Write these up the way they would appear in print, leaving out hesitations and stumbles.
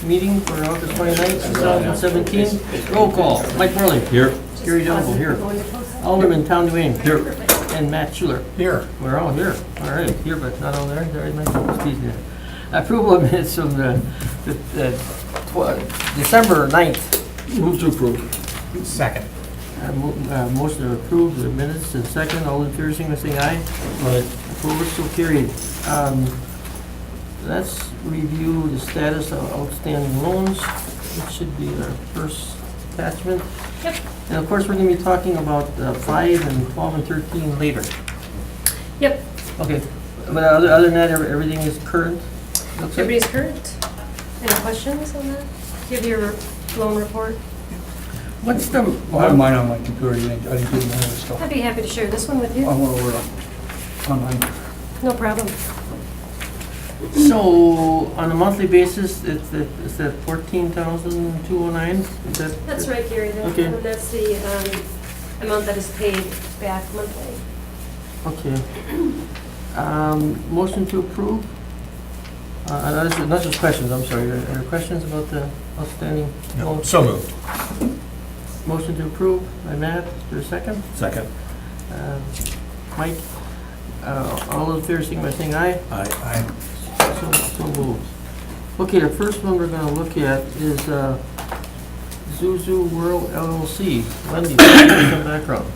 meeting for August 29th, 2017. Roll call. Mike Morley. Here. Gary Dunkel here. Alderman Tom Duane. Here. And Matt Schuler. Here. We're all here. All right, here, but not all there. There is my excuse me. Approval of minutes from the December 9th. Move to approve. Second. Motion to approve the minutes and second. All in favor, signify by saying aye. Aye. Approval so carried. Let's review the status of outstanding loans. It should be our first attachment. Yep. And of course, we're going to be talking about 5 and 12 and 13 later. Yep. Okay, but other than that, everything is current? Looks like? Everybody's current. Any questions on that? Give your loan report. What's the? I have mine on my computer, I didn't do none of this stuff. I'd be happy to share this one with I you. went over it online. No problem. So, on a monthly basis, it's that 14,209? Is that? That's right, Gary. Okay. And that's the amount that is paid back monthly. Okay. Motion to approve? Not just questions, I'm sorry. Are there questions about the outstanding loans? So moved. Motion to approve by Matt. Is there a second? Second. Mike? All in favor, signify by saying aye. Aye. So moved. Okay, the first one we're going to look at is Zuzu World LLC. Wendy, some background.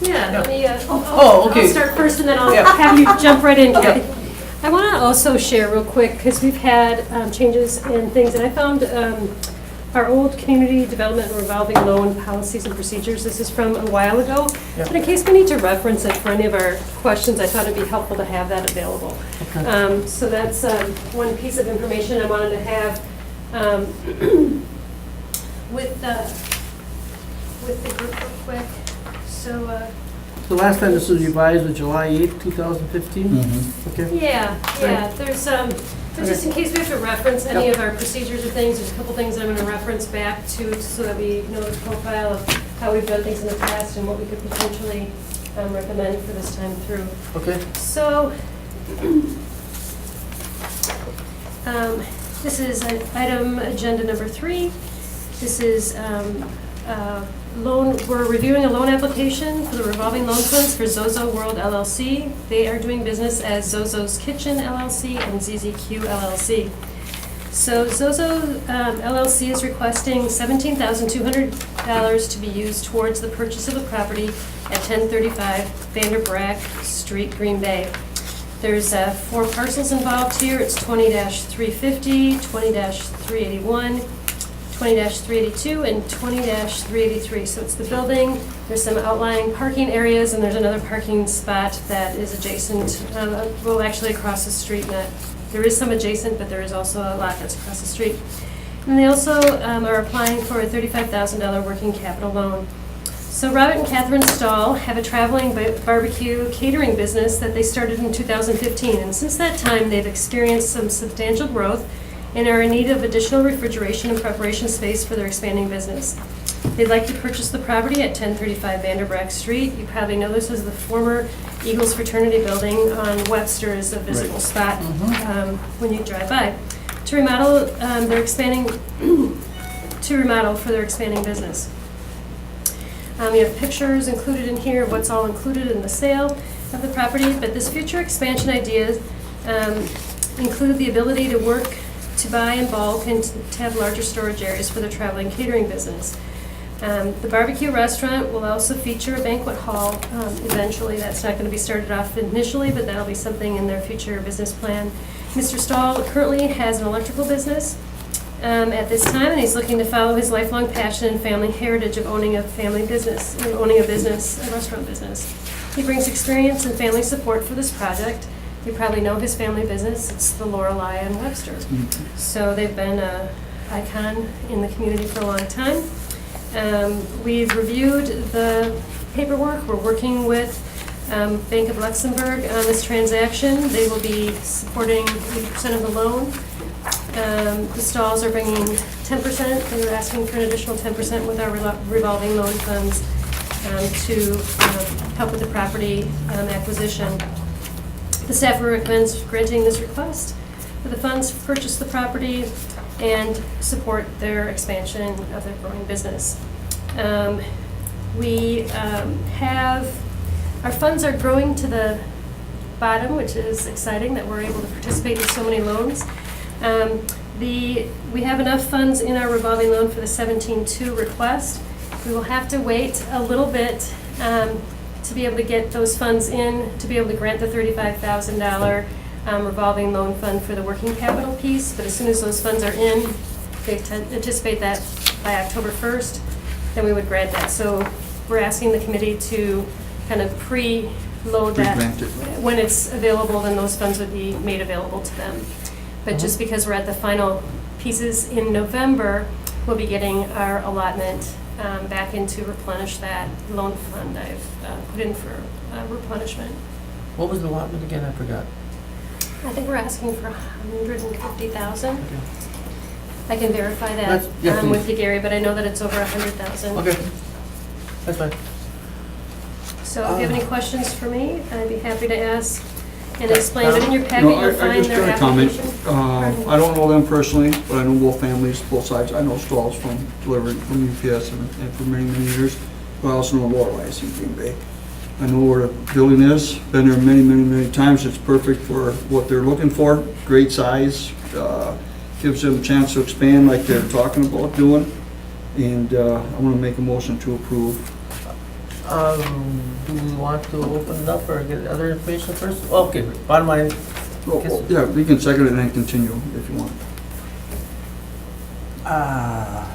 Yeah, let me, Oh, okay. I'll start first and then I'll Yeah. have you jump right in. Yeah. I want to also share real quick, because we've had changes in things, and I found our old community development and revolving loan policies and procedures. This is from a while ago. Yeah. But in case we need to reference it for any of our questions, I thought it'd be helpful to have that available. Okay. So that's one piece of information I wanted to have with the group real quick. So, The last time this was revised was July 8th, 2015? Mm-hmm. Okay. yeah, there's, but just in case we have to reference any of our procedures or things, there's a couple things I'm gonna reference back to, so that we know the profile of how we've done things in the past and what we could potentially recommend for this time through. Okay. So, this is item agenda number 3. This is we're reviewing a loan application for the revolving loan funds for Zozo World LLC. They are doing business as Zozo's Kitchen LLC and ZZQ LLC. So Zozo LLC is requesting $17,200 to be used towards the purchase of a property at 1035 Vanderbrack Street, Green Bay. There's 4 parcels involved here. It's 20-350, 20-381, 20-382 and 20-383. So it's the building, there's some outlying parking areas, and there's another parking spot that is adjacent, well, actually across the street. There is some adjacent, but there is also a lot that's across the street. And they also are applying for a $35,000 working capital loan. So Robert and Catherine Stahl have a traveling barbecue catering business that they started in 2015. And since that time, they've experienced some substantial growth and are in need of additional refrigeration and preparation space for their expanding business. They'd like to purchase the property at 1035 Vanderbrack Street. You probably know this as the former Eagles Fraternity Building on Webster, is a visible spot when you drive by. To remodel, they're expanding, to remodel for their expanding business. You have pictures included in here of what's all included in the sale of the property, but this future expansion ideas include the ability to buy in bulk and to have larger storage areas for their traveling catering business. The barbecue restaurant will also feature a banquet hall eventually. That's not going to be started off initially, but that'll be something in their future business plan. Mr. Stahl currently has an electrical business at this time, and he's looking to follow his lifelong passion and family heritage of owning a family business, a restaurant business. He brings experience and family support for this project. You probably know his family business. It's the Lorelei and Webster. Mm-hmm. So they've been an icon in the community for a long time. We've reviewed the paperwork. We're working with Bank of Luxembourg on this transaction. They will be supporting 80% of the loan. The Stalls are bringing 10%. They were asking for an additional 10% with our revolving loan funds to help with the property acquisition. The staff recommends granting this request. the funds, purchase the property, and support their expansion of their growing business. We have, our funds are growing to the bottom, which is exciting that we're able to participate in so many loans. We have enough funds in our revolving loan for the 17-2 request. We will have to wait a little bit to be able to get those funds in, to be able to grant the $35,000 revolving loan fund for the working capital piece. But as soon as those funds are in, they anticipate that by October 1st, then we would grant that. So we're asking the committee to kind of pre-load that. Pre-grant it. When it's available, then those funds would be made available to them. But just because we're at the final pieces in November, we'll be getting our allotment back in to replenish that loan fund I've put in for replenishment. What was the allotment again? I forgot. I think we're asking for $150,000. Okay. I can verify That's- that yeah, with please. you, Gary, but I know that it's over $100,000. Okay, that's fine. So if you have any questions for me, I'd be happy to ask and explain. But in your packet, No, you'll find I just their got a comment. application. I don't know them personally, but I know both families, both sides. I know Strauss from delivering from UPS and for many, many years. But I also know Lorelei's in Green Bay. I know where the building is, been there many, many, many times. It's perfect for what they're looking for. Great size, gives them a chance to expand like they're talking about doing. And I want to make a motion to approve. Do we want to open it up or get other information first? Okay, bottom line, Oh, yeah, we can second it and then continue if you want.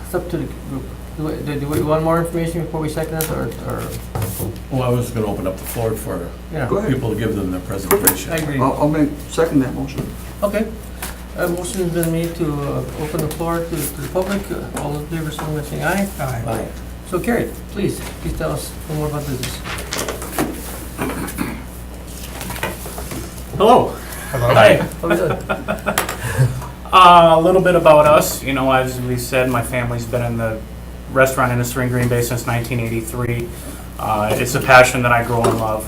it's up to the group. Do we want more information before we second it, or, Well, I was gonna open up the floor for yeah? Go ahead. people to give them their presentation. I agree. I'll make, second that motion. Okay. A motion's been made to open the floor to the public. All in favor, so by saying aye. Aye. So carried. Please tell us more about business. Hello. Hi. How are you doing? A little bit about us. You know, as we said, my family's been in the restaurant industry in Green Bay since 1983. It's a passion that I grow and love.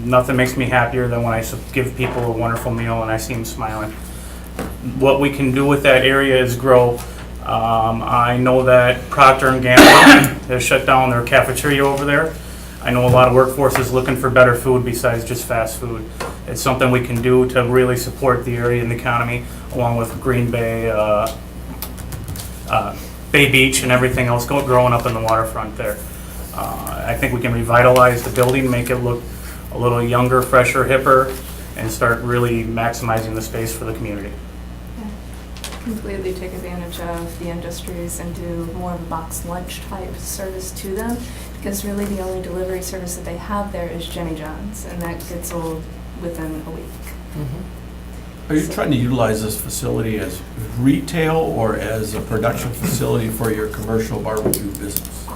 Nothing makes me happier than when I give people a wonderful meal and I see them smiling. What we can do with that area is grow. I know that Procter & Gamble has shut down their cafeteria over there. I know a lot of workforce is looking for better food besides just fast food. It's something we can do to really support the area and the economy, along with Green Bay, Bay Beach and everything else growing up in the waterfront there. I think we can revitalize the building, make it look a little younger, fresher, hipper, and start really maximizing the space for the community. Completely take advantage of the industries and do more of a box lunch type service to them, because really the only delivery service that they have there is Jimmy John's, and that gets old within a week. Are you trying to utilize this facility as retail or as a production facility for your commercial barbecue business?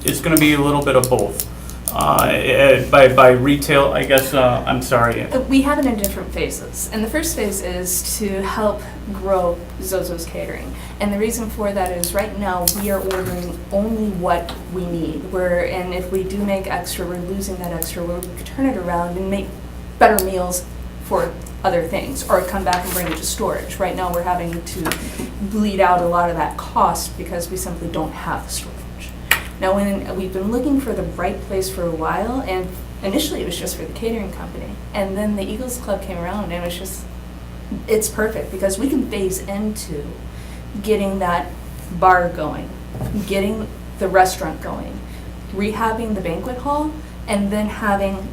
It's going to be a little bit of both. By retail, I guess, I'm sorry. We have it in different phases, and the first phase is to help grow Zozo's Catering. And the reason for that is right now we are ordering only what we need. And if we do make extra, we're losing that extra. We can turn it around and make better meals for other things, or come back and bring it to storage. Right now we're having to bleed out a lot of that cost because we simply don't have the storage. Now, when we've been looking for the right place for a while, and initially it was just for the catering company, and then the Eagles Club came around, and it's perfect because we can phase into getting that bar going, getting the restaurant going, rehabbing the banquet hall, and then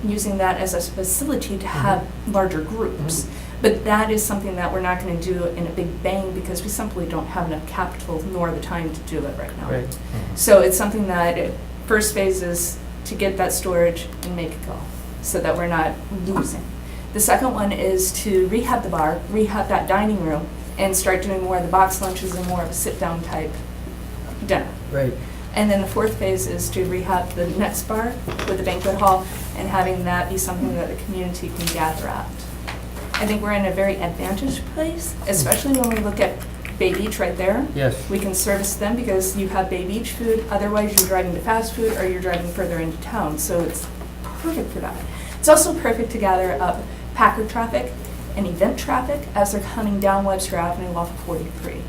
using that as a facility to have larger groups. But that is something that we're not going to do in a big bang because we simply don't have enough capital nor the time to do it right now. Right. So it's something that first phase is to get that storage and make it go so that we're not losing. The second one is to rehab the bar, rehab that dining room, and start doing more of the box lunches and more of a sit-down type dinner. Right. And then the fourth phase is to rehab the next bar with the banquet hall and having that be something that the community can gather at. I think we're in a very advantaged place, especially when we look at Bay Beach right there. Yes. We can service them because you have Bay Beach food, otherwise you're driving to fast food or you're driving further into town, so it's perfect for that. It's also perfect to gather up Packard traffic and event traffic as they're coming down Webster Avenue off of 43.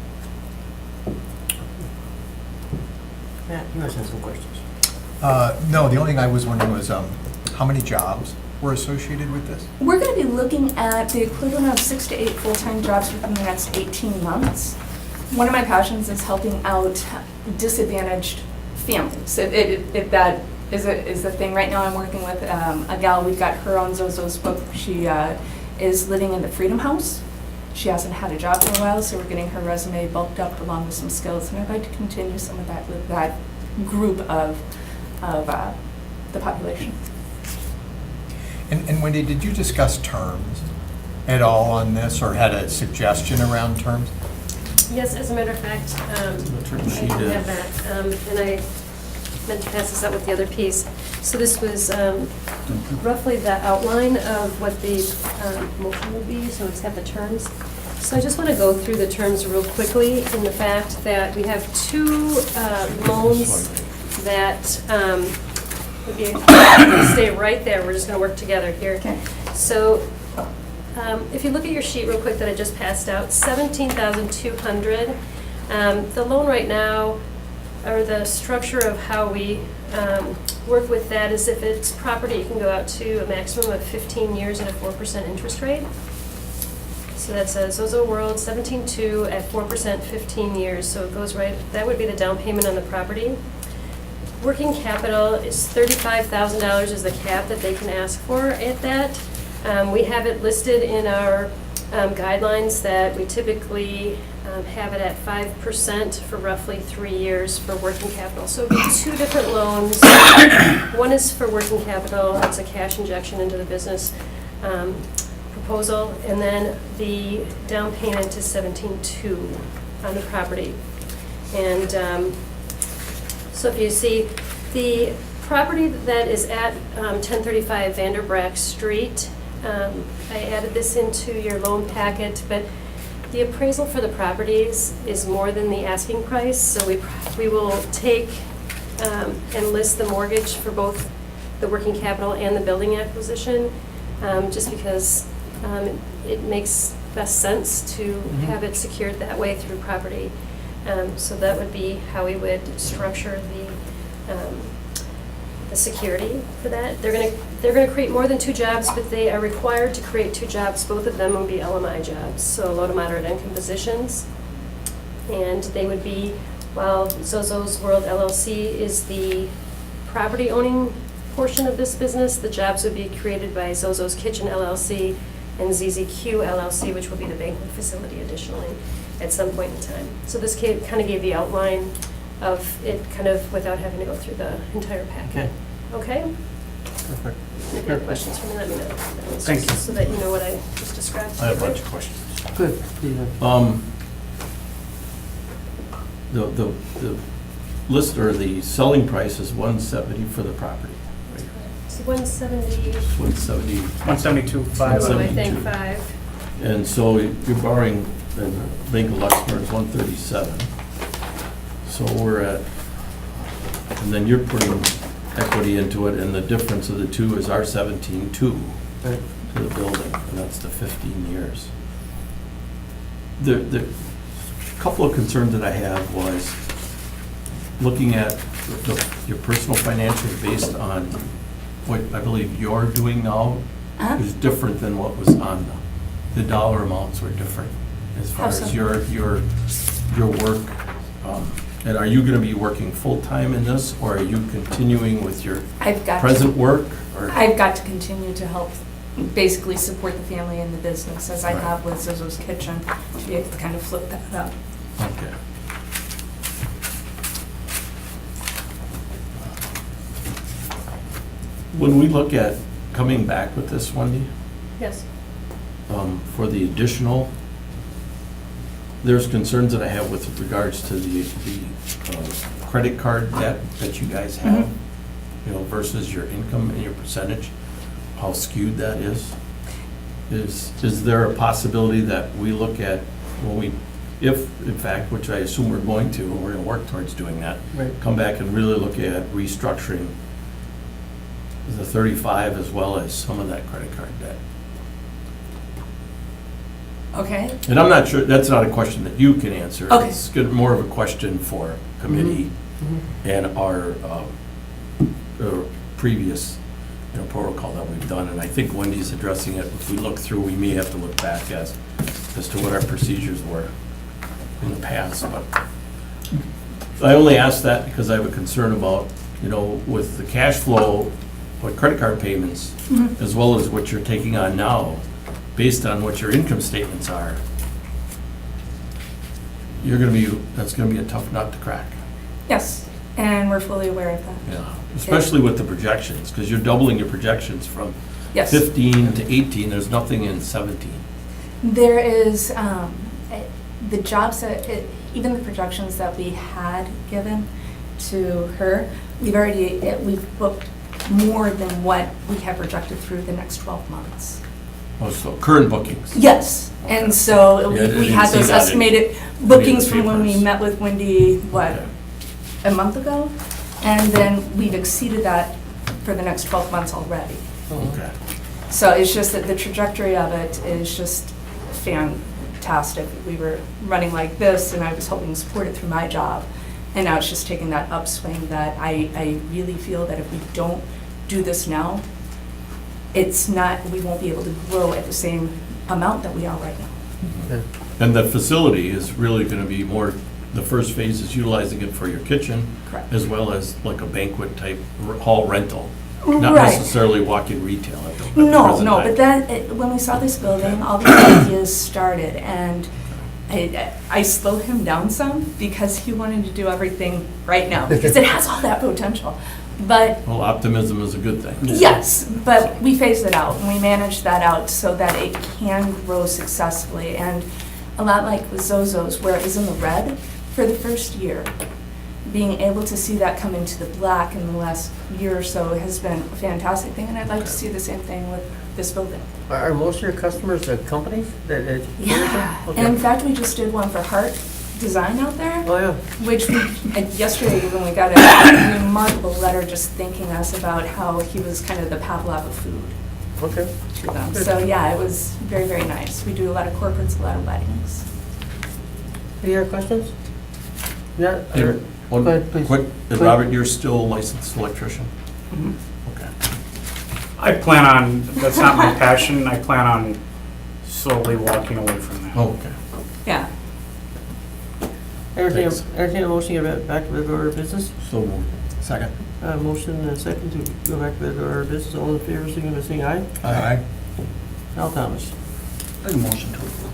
Matt, you must have some questions. No, the only thing I was wondering was how many jobs were associated with this? We're going to be looking at the equivalent of 6 to 8 full-time jobs within the next 18 months. One of my passions is helping out disadvantaged families. If that is the thing. Right now I'm working with a gal, we've got her on Zozo's book. She is living in the Freedom House. She hasn't had a job for a while, so we're getting her resume bulked up along with some skills, and I'd like to continue some of that with that group of the population. And Wendy, did you discuss terms at all on this, or had a suggestion around terms? Yes, as a matter of fact, The term I sheet do is- have that, and I meant to pass this out with the other piece. So this was roughly the outline of what the motion will be, so it's got the terms. So I just want to go through the terms real quickly in the fact that we have two loans that would be, stay right there, we're just going to work together here. Okay. So if you look at your sheet real quick that I just passed out, $17,200. The loan right now, or the structure of how we work with that is if it's property, you can go out to a maximum of 15 years at a 4% interest rate. So that's a Zozo World 17.2 at 4%, 15 years. So it goes right, that would be the down payment on the property. Working capital is $35,000 is the cap that they can ask for at that. We have it listed in our guidelines that we typically have it at 5% for roughly 3 years for working capital. So it'd be two different loans. One is for working capital, it's a cash injection into the business proposal, and then the down payment is 17.2 on the property. And so if you see, the property that is at 1035 Vanderbrack Street, I added this into your loan packet, but the appraisal for the properties is more than the asking price, so we will take and list the mortgage for both the working capital and the building acquisition, just because it makes best sense to have it secured that way through property. So that would be how we would structure the security for that. They're gonna create more than 2 jobs, but they are required to create 2 jobs. Both of them will be LMI jobs, so low to moderate income positions. And they would be, while Zozo's World LLC is the property owning portion of this business, the jobs would be created by Zozo's Kitchen LLC and ZZQ LLC, which will be the banquet facility additionally at some point in time. So this kind of gave the outline of it, kind of without having to go through the entire packet. Okay? Perfect. If you have questions for me, let me know. Thank you. So that you know what I just described. I have a bunch of questions. Good. Please, The list or the selling price is $170 for the property. Right? It's 170, 170. 172.5. so I 172. think 5. And so you're borrowing, the Bank of Luxembourg is 137. So we're at, and then you're putting equity into it, and the difference of the two is our 17.2 Right. to the building, and that's the 15 years. The couple of concerns that I have was looking at your personal financials based on what I believe you're doing now is different than what was on the dollar amounts were different as far How so? as your work. And are you going to be working full-time in this, or are you continuing with your present work? Or I've got to continue to help basically support the family and the business as I Right. have with Zozo's Kitchen to be able to kind of flip that up. Okay. When we look at coming back with this, Wendy, Yes. for the additional, there's concerns that I have with regards to the credit card debt that you guys have, you know, versus your income and your percentage, how skewed that is. Is there a possibility that we look at, when we, if in fact, which I assume we're going to, and we're going to work towards doing that, Right. come back and really look at restructuring the 35 as well as some of that credit card debt? Okay, And I'm not sure, that's not a question that you can answer. Okay. It's more of a question for committee and our previous protocol that we've done. And I think Wendy's addressing it. If we look through, we may have to look back as to what our procedures were in the past. But I only ask that because I have a concern about, with the cash flow, what credit card payments, as well as what you're taking on now, based on what your income statements are, that's gonna be a tough nut to crack. yes, and we're fully aware of that. Yeah, especially with the projections, because you're doubling your projections from Yes. 15 to 18, there's nothing in 17. There is, the jobs that, even the projections that we had given to her, we've booked more than what we have projected through the next 12 months. Oh, so current bookings. Yes, and so Yeah, I we didn't had see those that in estimated any bookings of the from when we papers. met with Wendy, Okay. a month ago? And then we've exceeded that for the next 12 months already. Okay. So it's just that the trajectory of it is just fantastic. We were running like this, and I was hoping to support it through my job. And now it's just taking that upswing that I really feel that if we don't do this now, we won't be able to grow at the same amount that we are right now. And the facility is really going to be more, the first phase is utilizing it for your kitchen, Correct. as well as like a banquet type hall rental. Not Right. necessarily walk-in retail at the No, present no, time. but when we saw this building, all these ideas started, and I slowed him down some because he wanted to do everything right now, because it has all that potential. But Well, optimism is a good thing. yes, but we phased it out, and we managed that out so that it can grow successfully. And a lot like with Zozo's, where it was in the red for the first year, being able to see that come into the black in the last year or so has been a fantastic thing, and I'd like to see the same thing with this building. Are most of your customers companies that? Yeah, Okay. and in fact, we just did one for Hart Design out there, Oh, yeah. which yesterday when we got a remarkable letter just thanking us about how he was kind of the Pavlov of food Okay. to them. So yeah, it was very, very nice. We do a lot of corporates, a lot of weddings. Any other questions? Yeah. Here, one Go ahead, please. quick, Go ahead. Robert, you're still a licensed electrician? Mhm. Okay. I plan on, that's not my passion, I plan on slowly walking away from that. Oh, okay. Yeah. Thanks. Entertain a motion to get back to regular order of business? So moved. Second. Motion and a second to go back to regular order of business. All in favor, signify by saying aye. Aye. Al Thomas. A motion to approve.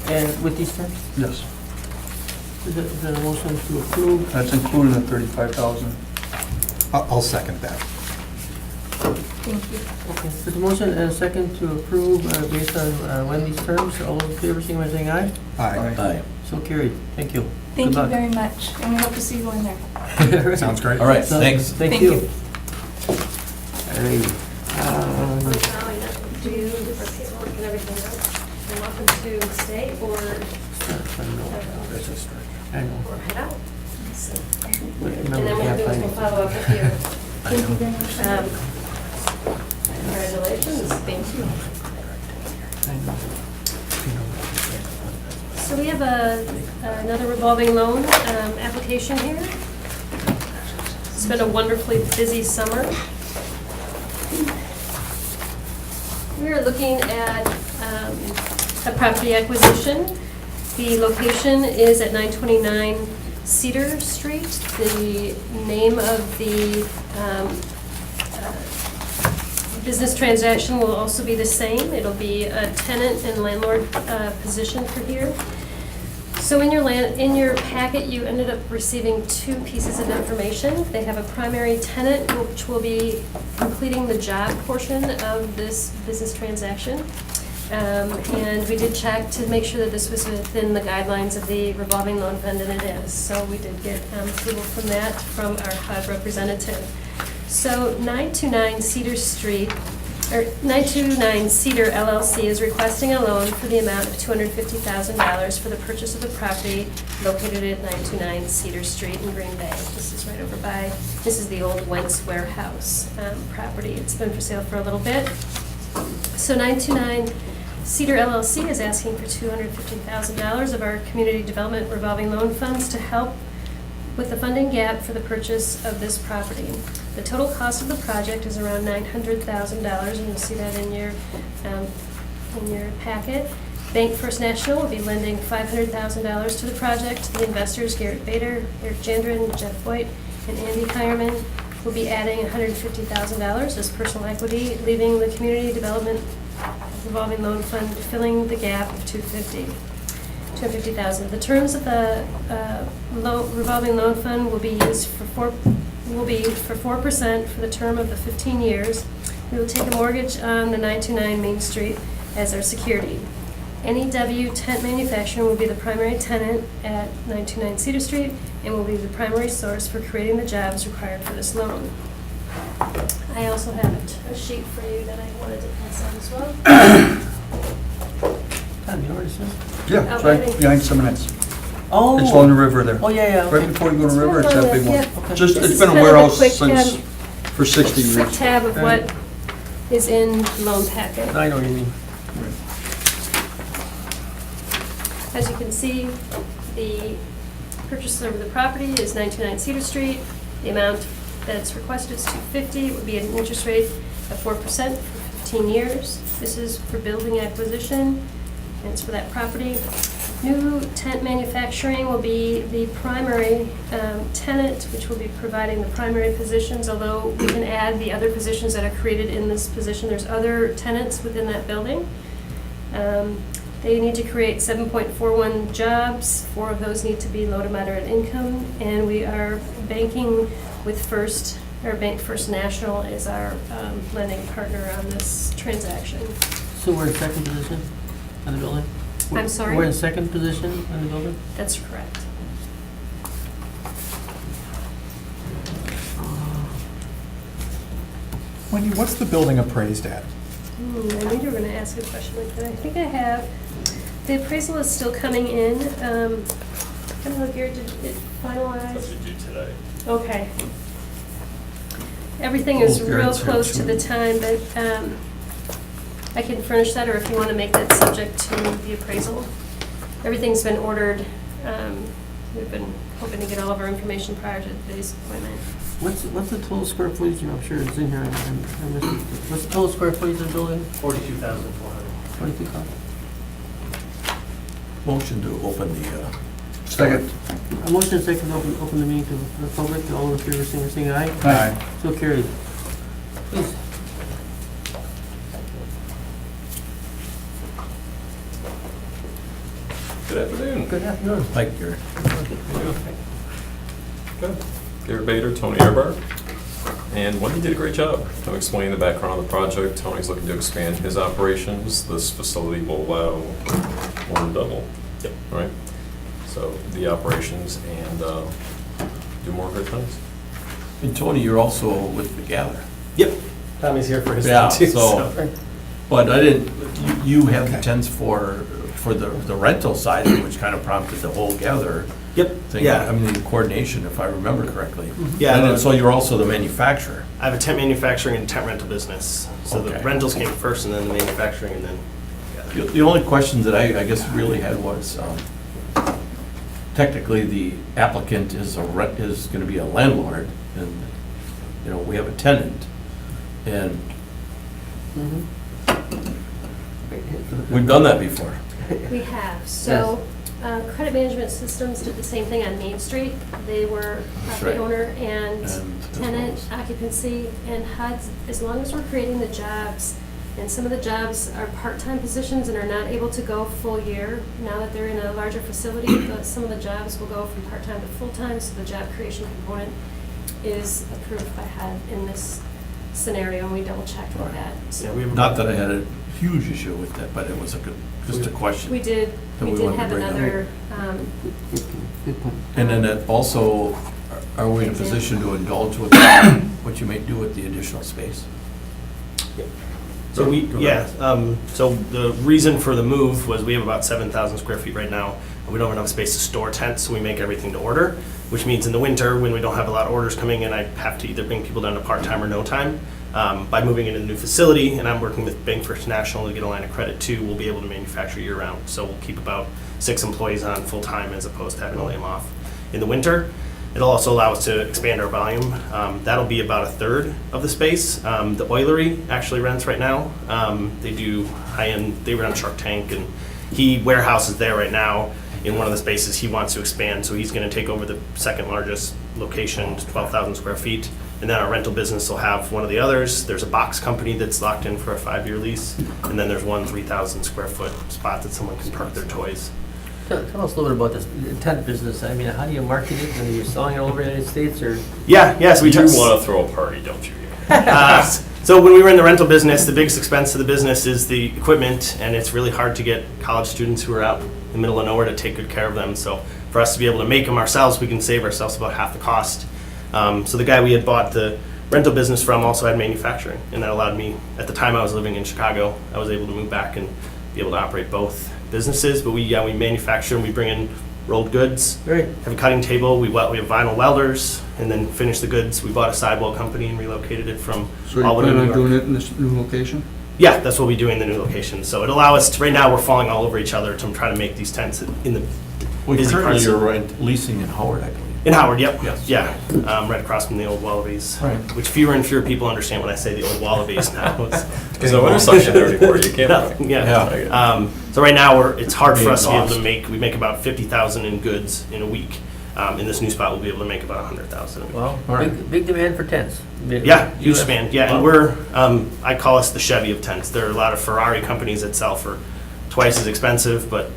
And with these terms, Yes, is that a motion to approve? that's including the 35,000. I'll second that. Thank you. Okay, with the motion and a second to approve based on Wendy's terms, all in favor, signify by saying aye. Aye. Aye. So carried. Thank you. Thank Good you luck. very much, and we hope to see you in there. Sounds great. All right, So- thanks. Thank Thank you. you. All right. Do you, for paperwork and everything else, you're welcome to stay or That's a stretch. I know. head out. But And remember, then we have we'll time. follow up with you. Thank you very much. Congratulations. Thank you. I know. So we have another revolving loan application here. It's been a wonderfully busy summer. We are looking at a property acquisition. The location is at 929 Cedar Street. The name of the business transaction will also be the same. It'll be a tenant and landlord position for here. So in your packet, you ended up receiving two pieces of information. They have a primary tenant, which will be completing the job portion of this business transaction. And we did check to make sure that this was within the guidelines of the revolving loan fund, and it is. So we did get approval from that from our HUD representative. So 929 Cedar Street, or 929 Cedar LLC is requesting a loan for the amount of $250,000 for the purchase of the property located at 929 Cedar Street in Green Bay. This is right over by, this is the old Wentz Warehouse property. It's been for sale for a little bit. So 929 Cedar LLC is asking for $250,000 of our Community Development Revolving Loan Funds to help with the funding gap for the purchase of this property. The total cost of the project is around $900,000, and you'll see that in your packet. Bank First National will be lending $500,000 to the project. The investors, Garrett Bader, Eric Jandrin, Jeff Voigt, and Andy Hireman, will be adding $150,000 as personal equity, leaving the Community Development Revolving Loan Fund filling the gap of $250,000. The terms of the revolving loan fund will be used for 4% for the term of the 15 years. We will take a mortgage on the 929 Main Street as our security. NEW Tent Manufacturing will be the primary tenant at 929 Cedar Street and will be the primary source for creating the jobs required for this loan. I also have a sheet for you that I wanted to pass out as well. Tom, you know where this is? Yeah, it's right behind 7 minutes. Oh. It's along the river there. Oh, yeah, Right okay. before you go to the It's river, it's right that on big the- one. yeah. Okay. Just, This it's is been a kind of a warehouse quick, since, for 60 quick years. tab of what is in loan packet. I know what you mean. As you can see, the purchase of the property is 929 Cedar Street. The amount that's requested is $250. It would be at an interest rate of 4% for 15 years. This is for building acquisition, and it's for that property. New Tent Manufacturing will be the primary tenant, which will be providing the primary positions, although we can add the other positions that are created in this position. There's other tenants within that building. They need to create 7.41 jobs. 4 of those need to be low to moderate income, and we are banking with Bank First National is our lending partner on this transaction. So we're in second position on the building? I'm sorry? We're in second position on the building? That's correct. Wendy, what's the building appraised at? I knew you were going to ask a question like that. I think I have. The appraisal is still coming in. I don't know, Garrett, did it finalize? That's what you do today. Okay. Everything is Oh, real Garrett's here close to too. the time, but I can furnish that, or if you want to make that subject to the appraisal. Everything's been ordered. We've been hoping to get all of our information prior to today's appointment. What's the total square footage? I'm sure it's in here. I missed it. What's the total square footage of the building? 42,400. 22,000. Motion to open the, Second. A motion second to open the meeting to the public. All in favor, saying aye. Aye. So carried. Please. Good afternoon. Good afternoon. like your, Good. Garrett Bader, Tony Ehrbar. And Wendy did a great job of explaining the background of the project. Tony's looking to expand his operations. This facility will allow more than double. Yep. Right? So the operations and do more good things. and Tony, you're also with the Gather. Yep, Tommy's here for his Yeah, thing too, so- so. But I didn't, you have the Okay. tents for the rental side, which kind of prompted the whole Gather Yep, thing. yeah, I mean, the coordination, if I remember correctly. yeah. And no, then, so you're also the manufacturer. I have a tent manufacturing and tent rental business. So the Okay. rentals came first and then the manufacturing and then, The only question that I guess really had was, technically, the applicant is gonna be a landlord, and, you know, we have a tenant, and we've done that before. We have. So Credit Management Systems did the same thing on Main Street. They were That's the right. owner and And tenant occupancy, and HUD's, as long as we're creating the jobs, and some of the jobs are part-time positions and are not able to go full year, now that they're in a larger facility, some of the jobs will go from part-time to full-time, so the job creation component is approved by HUD in this scenario, and we double-checked with Right. that. So yeah, we have. Not that I had a huge issue with that, but it was just a question. we did That we have wanted to bring up. another, Good point. And then it also, are we in a position to indulge with what you may do with the additional space? So we, Go yeah, ahead. so the reason for the move was we have about 7,000 square feet right now, and we don't have enough space to store tents, so we make everything to order, which means in the winter, when we don't have a lot of orders coming in, I have to either bring people down to part-time or no time. By moving into the new facility, and I'm working with Bank First National to get a line of credit too, we'll be able to manufacture year-round. So we'll keep about 6 employees on full-time as opposed to having to lay them off in the winter. It'll also allow us to expand our volume. That'll be about a third of the space. The oilery actually rents right now. They do high-end, they run Shark Tank, and he warehouses there right now in one of the spaces. He wants to expand, so he's gonna take over the second largest location, 12,000 square feet. And then our rental business will have one of the others. There's a box company that's locked in for a 5-year lease. And then there's one 3,000 square foot spot that someone can park their toys. Tell us a little bit about this tent business. I mean, how do you market it? Are you selling it all over the United States or? Yes, we You just want to throw a party, don't you? So when we were in the rental business, the biggest expense of the business is the equipment, and it's really hard to get college students who are out in the middle of nowhere to take good care of them. So for us to be able to make them ourselves, we can save ourselves about half the cost. So the guy we had bought the rental business from also had manufacturing, and that allowed me, at the time I was living in Chicago, I was able to move back and be able to operate both businesses. But we manufacture and we bring in rolled goods, Great. have a cutting table, we have vinyl welders, and then finish the goods. We bought a sidewall company and relocated it from So you Albany, plan New on York. doing it in this new location? Yeah, that's what we do in the new location. So it allow us to, right now we're falling all over each other to try to make these tents in the Well, busy currently parts you're of- leasing in Howard, I believe. in Howard, yep. Yes. Yeah, right across from the old Wallabies. Right. Which fewer and fewer people understand when I say the old Wallabies now. It's- There's no intersection there anymore, you can't. No, yeah. Yeah. So right now, it's hard for Being us to be able to lost. we make about 50,000 in goods in a week. In this new spot, we'll be able to make about 100,000 a week. Well, All right. big demand for tents. Yeah, huge US demand, yeah, and we're, I call us the Chevy of tents. There are a lot of Ferrari companies that sell for twice as expensive, but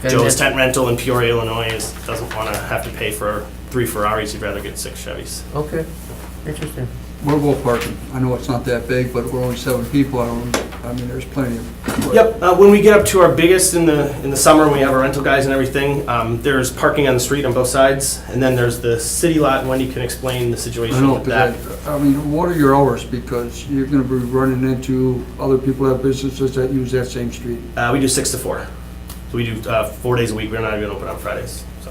Joe's Tent Rental in Peoria, Illinois doesn't want to have to pay for 3 Ferraris, he'd rather get 6 Chevys. Okay, interesting. Where will parking? I know it's not that big, but we're only 7 people. I mean, there's plenty of. Yep, when we get up to our biggest in the summer, when we have our rental guys and everything, there's parking on the street on both sides, and then there's the city lot, and Wendy can explain the I situation know, with that. because I mean, what are your hours? Because you're gonna be running into other people that have businesses that use that same street. We do 6 to 4. So we do 4 days a week, we're not even open on Fridays, so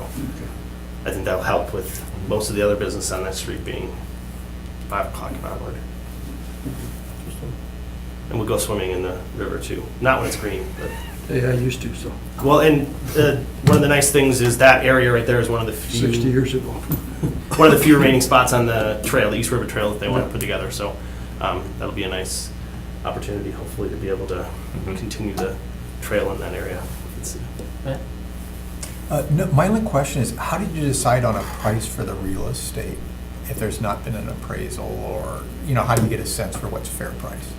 I think that'll help with most of the other business on that street being 5 o'clock and onward. And we'll go swimming in the river too, not when it's green, but. Hey, I used to, so, Well, and one of the nice things is that area right there is one of the 60 few, years ago. one of the few remaining spots on the trail, the East River Trail that they want to put together. So that'll be a nice opportunity, hopefully, to be able to continue the trail in that area. It's- No, my only question is, how did you decide on a price for the real estate if there's not been an appraisal, or, how do you get a sense for what's fair price?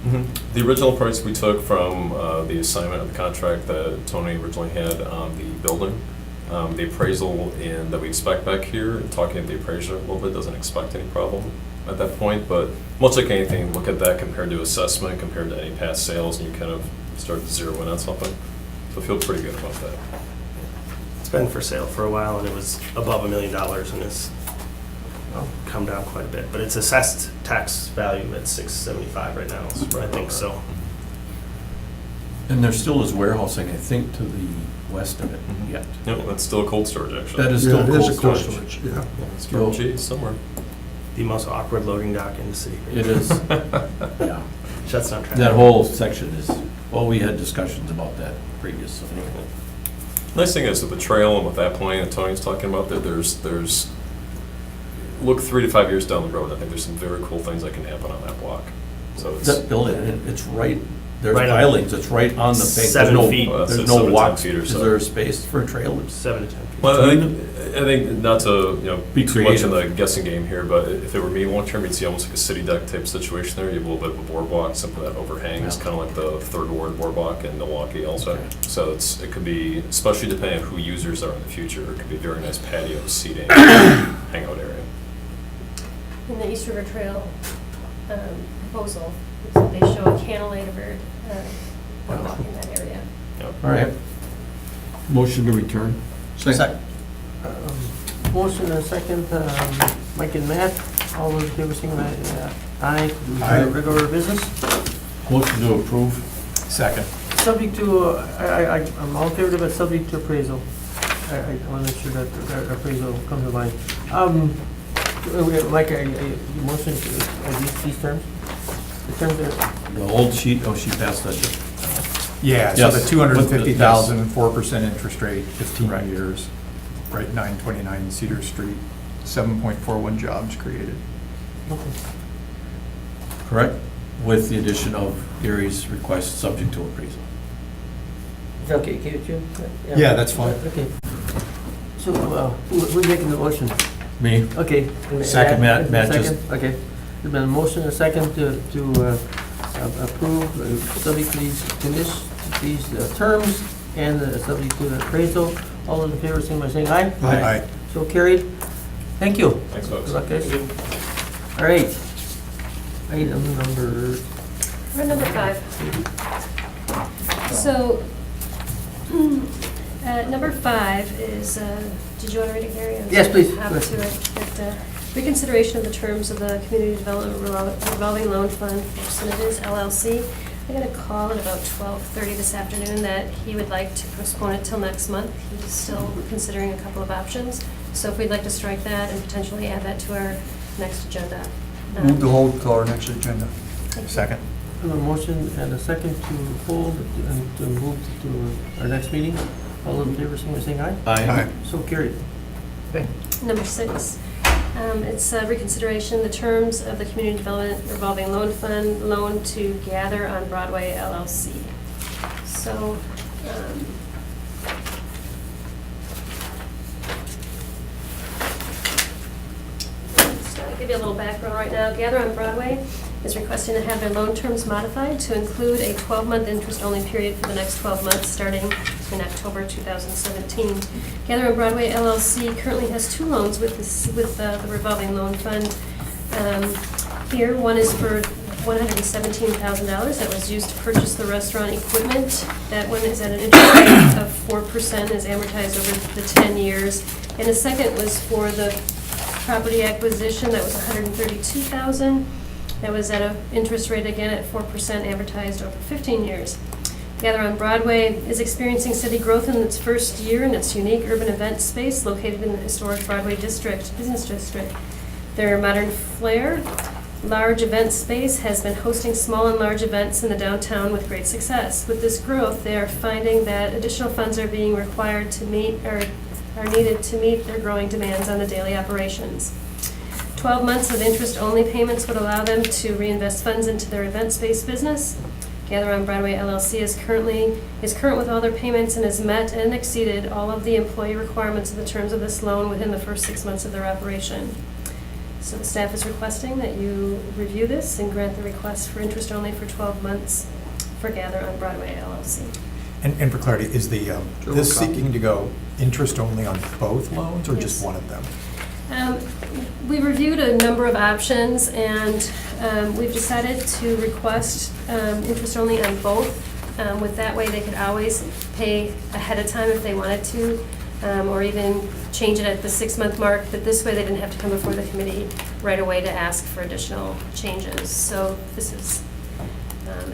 The original price we took from the assignment of the contract that Tony originally had on the building. The appraisal and that we expect back here, and talking to the appraiser a little bit, doesn't expect any problem at that point, but much like anything, look at that compared to assessment, compared to any past sales, and you kind of start to zero in on something. So I feel pretty good about that. It's been for sale for a while, and it was above $1 million, and it's come down quite a bit. But it's assessed tax value at $675 right now, I think so. And there still is warehousing, I think, to the west of it yet. Yep, that's still a cold storage, actually. That is Yeah, still it is cold a cold storage. storage, yeah. It's from G somewhere. The most awkward loading dock in the city. It is, yeah. Shuts down traffic. That whole section is, well, we had discussions about that previously. Nice thing is with the trail and with that plan that Tony's talking about, that there's, look 3 to 5 years down the road, I think there's some very cool things that can happen on that block. So it's, That building, it's right, there's Right on. pilings, it's right on the bank. 7 feet. Well, that's There's at no 7 to 10 walk, feet or is so. there space for a trail? 7 to 10 feet. well, I think not to, Be too much in creative. the guessing game here, but if it were me long term, you'd see almost like a city deck type situation there. You have a little bit of a boardwalk, some of that overhangs, Yeah. kind of like the Third Ward boardwalk in Milwaukee also. Okay. So it could be, especially depending on who users are in the future, it could be a very nice patio seating, hangout area. In the East River Trail proposal, they show a cantilevered boardwalk in that area. All right. Motion to return. Second. Motion and second, Mike and Matt, all those in favor, signify aye. Aye. Regular business. Motion to approve. Second. Subject to, I'm all in favor of it, subject to appraisal. I want to make sure that appraisal comes to mind. Mike, you motion these terms? The terms are, The old sheet, oh, she passed that. Yeah, so the Yes. 250,000 and 4% interest rate, 15 Right. years, right, 929 Cedar Street, 7.41 jobs created. Correct? With the addition of Gary's request, subject to appraisal. is that okay, Jim? Yeah, that's fine. Okay. So, who's making the motion? Me? Okay. and Second, Matt just- second? Okay. There's been a motion and a second to approve, subject to these terms and subject to the appraisal. All those in favor, signify by saying aye. Aye. So carried. Thank you. Thanks, folks. Good luck, guys. All right. Item number, We're at number 5. So, number 5 is, did you want to read it, Gary? I was Yes, please. gonna have Go to it. But, reconsideration of the terms of the Community Development Revolving Loan Fund for Synodiz LLC. I got a call at about 12:30 this afternoon that he would like to postpone it till next month. He's still considering a couple of options. So if we'd like to strike that and potentially add that to our next agenda. Move to hold to our next agenda. Thank you. Second. I have a motion and a second to hold and to move to our next meeting. All those in favor, signify by saying aye. Aye. So carried. Okay. Number 6, it's reconsideration, the terms of the Community Development Revolving Loan Fund loan to Gather on Broadway LLC. So, just to give you a little background right now, Gather on Broadway is requesting to have their loan terms modified to include a 12-month interest-only period for the next 12 months, starting in October 2017. Gather on Broadway LLC currently has 2 loans with the revolving loan fund. Here, one is for $117,000 that was used to purchase the restaurant equipment. That one is at an interest rate of 4%, is amortized over the 10 years. And the second was for the property acquisition, that was $132,000. That was at an interest rate, again, at 4%, amortized over 15 years. Gather on Broadway is experiencing steady growth in its first year in its unique urban event space located in the historic Broadway business district. Their modern flair, large event space has been hosting small and large events in the downtown with great success. With this growth, they are finding that additional funds are being required to meet, or are needed to meet their growing demands on the daily operations. 12 months of interest-only payments would allow them to reinvest funds into their event space business. Gather on Broadway LLC is current with all their payments and has met and exceeded all of the employee requirements of the terms of this loan within the first 6 months of their operation. So the staff is requesting that you review this and grant the request for interest only for 12 months for Gather on Broadway LLC. And for clarity, is the, this copy. seeking to go interest only on both loans or just Yes. one of them? We reviewed a number of options, and we've decided to request interest only on both. With that way, they could always pay ahead of time if they wanted to, or even change it at the 6-month mark, but this way they didn't have to come before the committee right away to ask for additional changes. So this is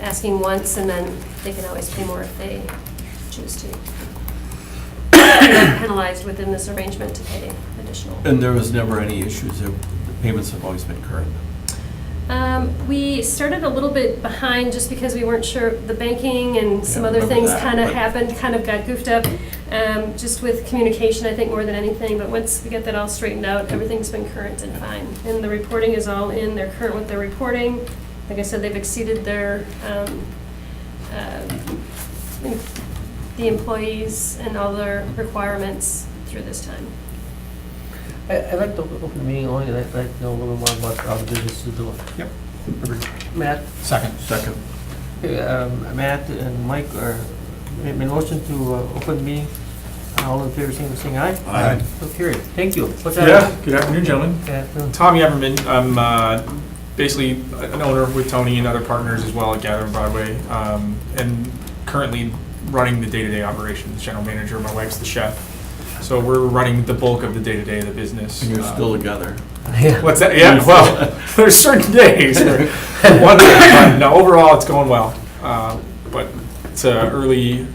asking once, and then they can always pay more if they choose to. They're not penalized within this arrangement to pay additional. And there was never any issues, the payments have always been current. We started a little bit behind just because we weren't sure, the banking and some Yeah, other remember things that, kind of but- happened, kind of got goofed up, just with communication, I think, more than anything. But once we get that all straightened out, everything's been current and fine. And the reporting is all in, they're current with their reporting. Like I said, they've exceeded their, the employees and all their requirements through this time. I like the open meeting only, I'd like to know a little more about how the business is doing. Yep. Matt? Second. Second. Okay, Matt and Mike are, made a motion to open the meeting. All in favor, saying aye. Aye. So carried. Thank you. What's Yeah, that? good afternoon, gentlemen. Good afternoon. Tommy Everman. I'm basically an owner with Tony and other partners as well at Gather on Broadway, and currently running the day-to-day operations, general manager. My wife's the chef. So we're running the bulk of the day-to-day of the business. And you're still together. Yeah. What's that? Yeah, well, there's certain days. No, overall, it's going well. But it's early,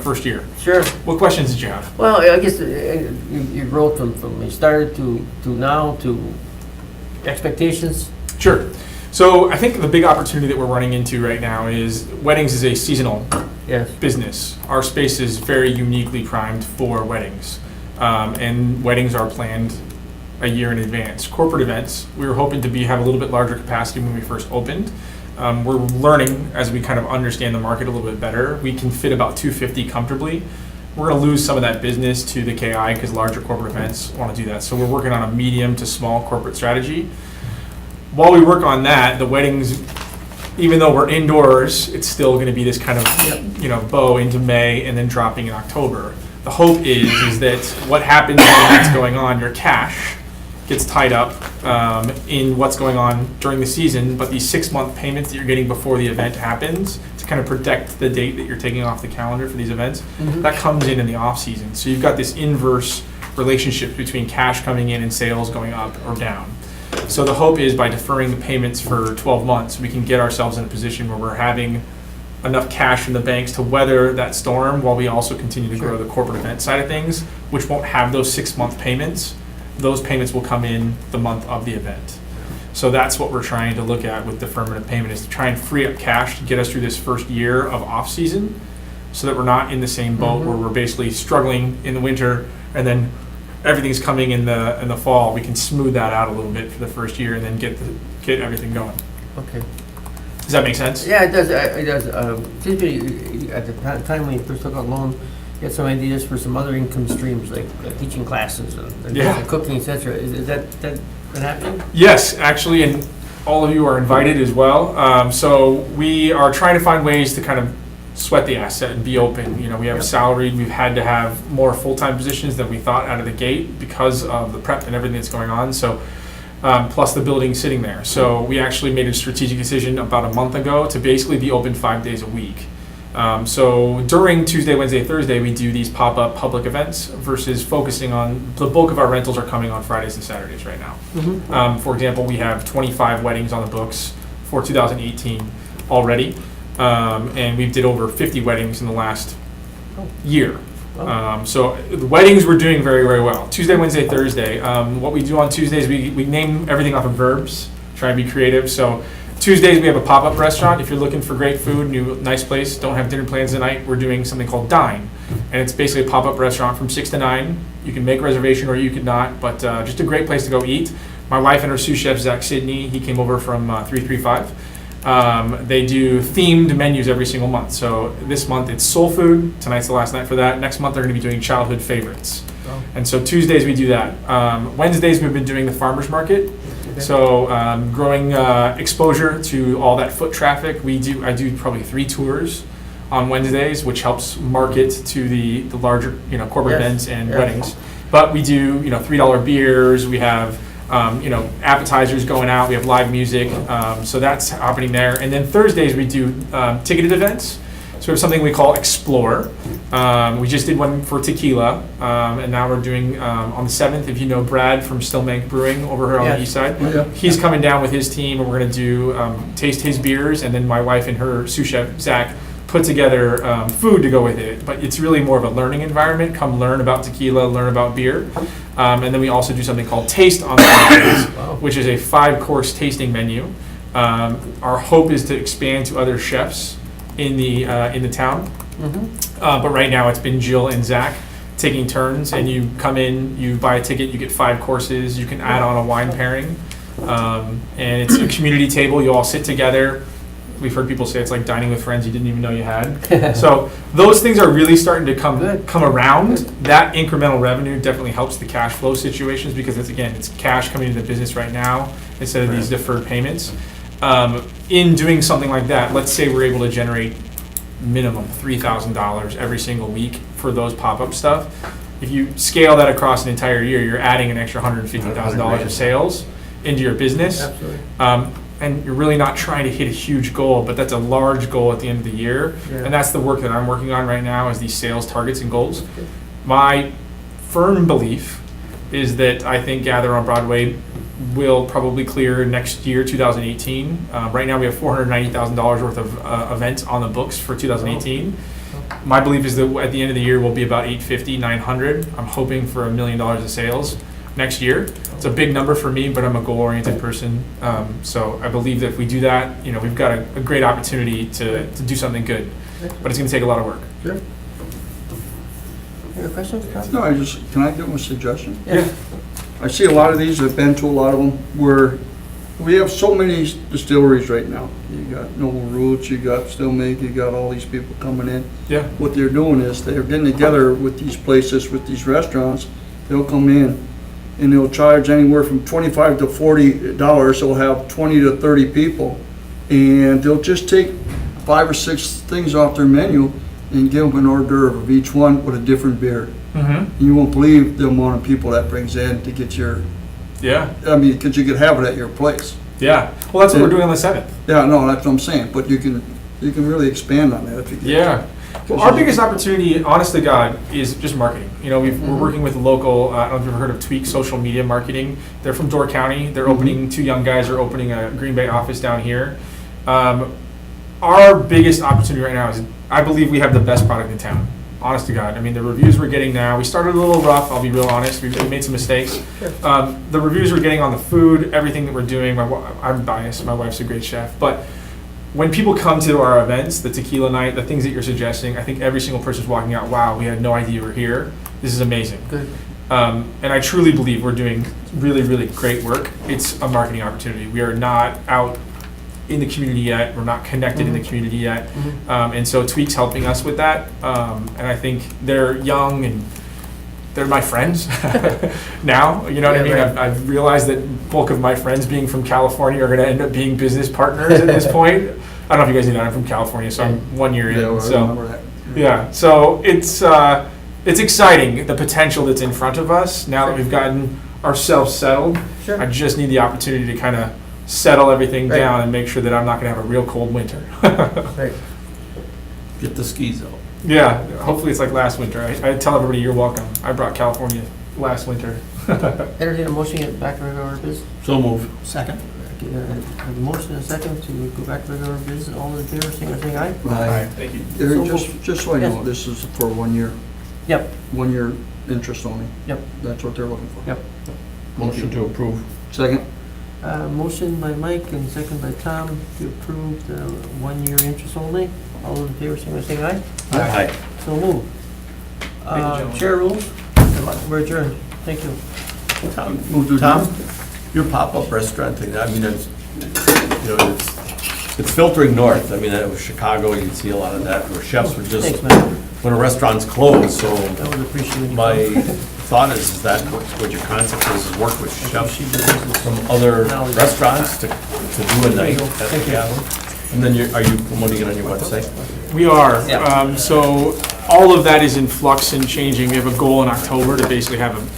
first year. Sure. What questions did you have? Well, I guess your growth from you started to now to expectations? Sure. So I think the big opportunity that we're running into right now is weddings is a seasonal Yes. business. Our space is very uniquely primed for weddings. And weddings are planned a year in advance. Corporate events, we were hoping to have a little bit larger capacity when we first opened. We're learning as we kind of understand the market a little bit better. We can fit about 250 comfortably. We're going to lose some of that business to the KI because larger corporate events want to do that. So we're working on a medium to small corporate strategy. While we work on that, the weddings, even though we're indoors, it's still going to be this kind of bow into May and then dropping in October. The hope is that what happens when that's going on, your cash gets tied up in what's going on during the season, but these 6-month payments that you're getting before the event happens to kind of protect the date that you're taking off the calendar for these events, that comes in the off season. So you've got this inverse relationship between cash coming in and sales going up or down. So the hope is by deferring the payments for 12 months, we can get ourselves in a position where we're having enough cash in the banks to weather that storm while we also continue to grow the corporate event side of things, which won't have those 6-month payments. Those payments will come in the month of the event. So that's what we're trying to look at with deferment payment, is to try and free up cash to get us through this first year of off season so that we're not in the same boat where we're basically struggling in the winter and then everything's coming in the fall. We can smooth that out a little bit for the first year and then get everything going. Okay. Does that make sense? Yeah, it does. It does. Seems to me at the time when you first took out loan, you had some ideas for some other income streams like teaching classes and cooking, etc. Is that been happening? Yes, actually, and all of you are invited as well. So we are trying to find ways to kind of sweat the asset and be open. We have salaried. We've had to have more full-time positions than we thought out of the gate because of the prep and everything that's going on. So. Plus the building sitting there. So we actually made a strategic decision about a month ago to basically be open 5 days a week. So during Tuesday, Wednesday, Thursday, we do these pop-up public events versus focusing on, the bulk of our rentals are coming on Fridays and Saturdays right now. For example, we have 25 weddings on the books for 2018 already. And we did over 50 weddings in the last year. So the weddings we're doing very, very well. Tuesday, Wednesday, Thursday. What we do on Tuesdays, we name everything off of verbs, try and be creative. So Tuesdays we have a pop-up restaurant. If you're looking for great food, nice place, don't have dinner plans tonight, we're doing something called Dine. And it's basically a pop-up restaurant from 6 to 9. You can make a reservation or you could not, but just a great place to go eat. My wife and her sous chef, Zach Sidney, he came over from 335. They do themed menus every single month. So this month it's soul food. Tonight's the last night for that. Next month they're going to be doing childhood favorites. And so Tuesdays we do that. Wednesdays we've been doing the farmers market. So growing exposure to all that foot traffic. I do probably 3 tours on Wednesdays, which helps market to the larger corporate events and weddings. But we do $3 beers. We have appetizers going out. We have live music. So that's happening there. And then Thursdays we do ticketed events. So we have something we call Explore. We just did one for tequila, and now we're doing on the 7th. If you know Brad from Stillbank Brewing over here on the east side, he's coming down with his team, and we're going to do taste his beers, and then my wife and her sous chef Zach put together food to go with it. But it's really more of a learning environment. Come learn about tequila, learn about beer, and then we also do something called Taste on Thursdays, which is a 5-course tasting menu. Our hope is to expand to other chefs in the town. But right now it's been Jill and Zach taking turns, and you come in, you buy a ticket, you get 5 courses, you can add on a wine pairing, and it's a community table. You all sit together. We've heard people say it's like dining with friends you didn't even know you had. So those things are really starting to come around. That incremental revenue definitely helps the cash flow situations because it's cash coming into the business right now instead of these deferred payments. In doing something like that, let's say we're able to generate minimum $3,000 every single week for those pop-up stuff. If you scale that across an entire year, you're adding an extra $150,000 of sales into your business. Absolutely. And you're really not trying to hit a huge goal, but that's a large goal at the end of the year. And that's the work that I'm working on right now, is these sales targets and goals. My firm belief is that I think Gather on Broadway will probably clear next year, 2018. Right now we have $490,000 worth of events on the books for 2018. My belief is that at the end of the year we'll be about $850,000, $900,000. I'm hoping for $1 million of sales. next year. It's a big number for me, but I'm a goal-oriented person. So I believe that if we do that, you know, we've got a great opportunity to do something good. But it's gonna take a lot of work. Sure. Any questions, Tom? No, can I give them a suggestion? Yeah. I see a lot of these, I've been to a lot of them, where we have so many distilleries right now. You got Noble Roots, you got Still Make, you got all these people coming in. Yeah. What they're doing is they're getting together with these places, with these restaurants. They'll come in and they'll charge anywhere from $25 to $40. They'll have 20 to 30 people. And they'll just take 5 or 6 things off their menu and give them an hors d'oeuvre of each one with a different beer. Mm-hmm. You won't believe the amount of people that brings in to get your, Yeah. I mean, because you could have it at your place. Yeah. Well, that's what we're doing on the 7th. Yeah, no, that's what I'm saying, but you can really expand on that if you get. Yeah. Well, our biggest opportunity, honest to God, is just marketing. You know, we're working with local, I don't know if you've ever heard of Tweak Social Media Marketing. They're from Door County. They're opening, 2 young guys are opening a Green Bay office down here. Our biggest opportunity right now is, I believe we have the best product in town. Honest to God. I mean, the reviews we're getting now, we started a little rough, I'll be real honest. We made some mistakes. The reviews we're getting on the food, everything that we're doing, I'm biased, my wife's a great chef, but when people come to our events, the tequila night, the things that you're suggesting, I think every single person's walking out, wow, we had no idea you were here. This is amazing. Good. And I truly believe we're doing really, really great work. It's a marketing opportunity. We are not out in the community yet. We're not connected in the community yet. And so Tweak's helping us with that. And I think they're young and they're my friends now. You know what I mean? Right. I've realized that bulk of my friends being from California are going to end up being business partners at this point. I don't know if you guys know that I'm from California, so I'm 1 year in. Yeah, well, I So remember that. yeah, so it's exciting, the potential that's in front of us now that we've gotten ourselves settled. Sure. I just need the opportunity to kind of settle everything Right. down and make sure that I'm not going to have a real cold winter. Right. Get the skis out. Yeah, hopefully it's like last winter. I tell everybody you're welcome. I brought California last winter. Entertain a motion, get back to regular business. So move. Second? Okay, a motion and a second to go back to regular business. All in favor, saying aye. Aye. Thank you. Eric, So just so I know, Yes. this is for 1 year, Yep, 1 year interest only. Yep. That's what they're looking for. Yep. Motion to approve. Second? motion by Mike and second by Tom to approve the 1 year interest only. All in favor, saying aye. Aye. So move. gentlemen. Chair rules, we're adjourned. Thank you. Tom, your pop-up restaurant thing, I mean, it's, you know, it's filtering north. I mean, it was Chicago, you can see a lot of that, where chefs were just, Thanks, man. when a restaurant's closed, so That was appreciated. my thought is that what your concept is work with chefs She did business. from other restaurants to do a night at the Thank you. cabin. And then are you promoting it on your website? We are. So all of that is in flux and changing. We have a goal in October to basically have a